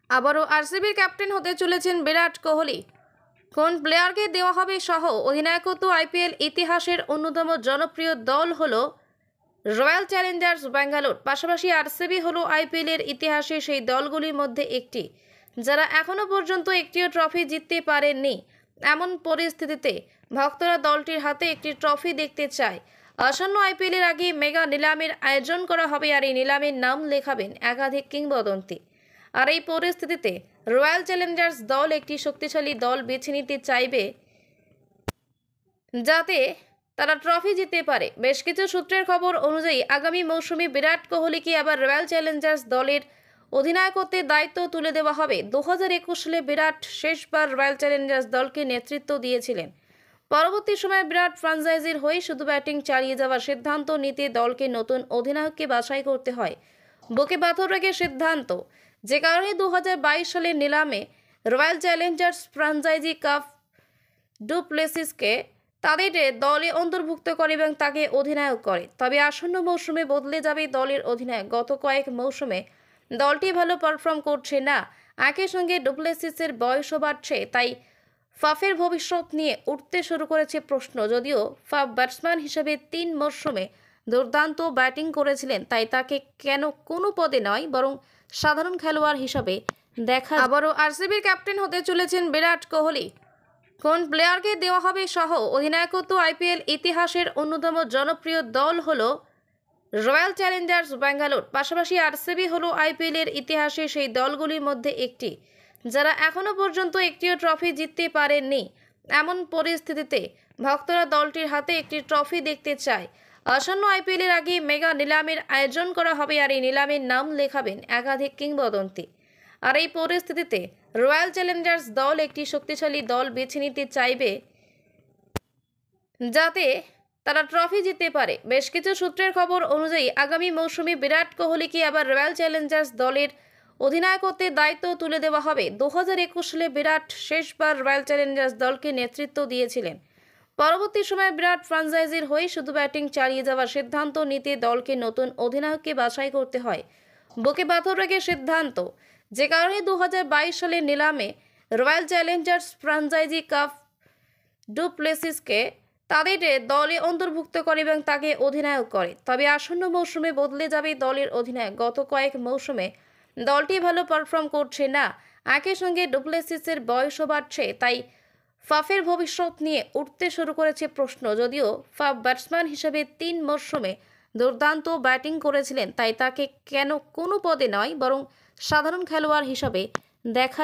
আবারও আরসিবির ক্যাপ্টেন হতে চলেছেন বিরাট কোহলি। কোন প্লেয়ারকে দেওয়া হবে সহ অধিনায়কত্ব আইপিএল ইতিহাসের অন্যতম জনপ্রিয় দল হলো রয়্যাল চ্যালেঞ্জার্স ব্যাঙ্গালোর। পাশাপাশি আরসিবি হলো আইপিএলের ইতিহাসে সেই দলগুলির মধ্যে একটি যারা এখনও পর্যন্ত একটিও ট্রফি জিততে পারেননি। এমন পরিস্থিতিতে ভক্তরা দলটির হাতে একটি ট্রফি দেখতে চায়। আসন্ন আইপিএলের আগে মেগা নিলামের আয়োজন করা হবে, আর এই নিলামের নাম লেখাবেন একাধিক কিংবদন্তি। আর এই পরিস্থিতিতে রয়্যাল চ্যালেঞ্জার্স দল একটি শক্তিশালী দল বেছে নিতে চাইবে যাতে তারা ট্রফি জিততে পারে। বেশ কিছু সূত্রের খবর অনুযায়ী আগামী মৌসুমে বিরাট কোহলিকে আবার রয়্যাল চ্যালেঞ্জার্স দলের অধিনায়কত্বের দায়িত্ব তুলে দেওয়া হবে। 2021 সালে বিরাট শেষবার রয়্যাল চ্যালেঞ্জার্স দলকে নেতৃত্ব দিয়েছিলেন। পরবর্তী সময়ে বিরাট ফ্র্যাঞ্চাইজির হয়ে শুধু ব্যাটিং চালিয়ে যাওয়ার সিদ্ধান্ত নিতে দলকে নতুন অধিনায়ককে বাছাই করতে হয়। বুকে পাথর রেখে সিদ্ধান্ত, যে কারণে 2022 সালের নিলামে Royal Challengers franchise Faf du প্লেসিসকে তাদের দলে অন্তর্ভুক্ত করে এবং তাকে অধিনায়ক করে। তবে আসন্ন মৌসুমে বদলে যাবে দলের অধিনায়ক। গত কয়েক মৌসুমে দলটি ভালো পারফর্ম করছে না, একই সঙ্গে ডুপ্লেসিসের বয়সও বাড়ছে, তাই ফাফের ভবিষ্যৎ নিয়ে উঠতে শুরু করেছে প্রশ্ন। যদিও ফাফ ব্যাটসম্যান হিসেবে 3 মরশুমে দুর্দান্ত ব্যাটিং করেছিলেন, তাই তাকে কেন কোনো পদে নয় বরং সাধারণ খেলোয়াড় হিসেবে দেখা। আবারও আরসিবির ক্যাপ্টেন হতে চলেছেন বিরাট কোহলি। কোন প্লেয়ারকে দেওয়া হবে সহ অধিনায়কত্ব আইপিএল ইতিহাসের অন্যতম জনপ্রিয় দল হলো রয়্যাল চ্যালেঞ্জার্স ব্যাঙ্গালোর। পাশাপাশি আরসিবি হলো আইপিএলের ইতিহাসে সেই দলগুলির মধ্যে একটি যারা এখনও পর্যন্ত একটিও ট্রফি জিততে পারেননি। এমন পরিস্থিতিতে ভক্তরা দলটির হাতে একটি ট্রফি দেখতে চায়। আসন্ন আইপিএলের আগে মেগা নিলামের আয়োজন করা হবে, আর এই নিলামের নাম লেখাবেন একাধিক কিংবদন্তি। আর এই পরিস্থিতিতে রয়্যাল চ্যালেঞ্জার্স দল একটি শক্তিশালী দল বেছে নিতে চাইবে যাতে তারা ট্রফি জিততে পারে। বেশ কিছু সূত্রের খবর অনুযায়ী আগামী মৌসুমে বিরাট কোহলিকে আবার রয়্যাল চ্যালেঞ্জার্স দলের অধিনায়কত্বের দায়িত্ব তুলে দেওয়া হবে। 2021 সালে বিরাট শেষবার রয়্যাল চ্যালেঞ্জার্স দলকে নেতৃত্ব দিয়েছিলেন। পরবর্তী সময়ে বিরাট ফ্র্যাঞ্চাইজির হয়ে শুধু ব্যাটিং চালিয়ে যাওয়ার সিদ্ধান্ত নিতে দলকে নতুন অধিনায়ককে বাছাই করতে হয়। বুকে পাথর রেখে সিদ্ধান্ত, যে কারণে 2022 সালের নিলামে Royal Challengers franchise Faf du প্লেসিসকে তাদের দলে অন্তর্ভুক্ত করে এবং তাকে অধিনায়ক করে। তবে আসন্ন মৌসুমে বদলে যাবে দলের অধিনায়ক। গত কয়েক মৌসুমে দলটি ভালো পারফর্ম করছে না, একই সঙ্গে ডুপ্লেসিসের বয়সও বাড়ছে, তাই ফাফের ভবিষ্যৎ নিয়ে উঠতে শুরু করেছে প্রশ্ন। যদিও ফাফ ব্যাটসম্যান হিসেবে 3 মরশুমে দুর্দান্ত ব্যাটিং করেছিলেন, তাই তাকে কেন কোনো পদে নয় বরং সাধারণ খেলোয়াড় হিসেবে দেখা।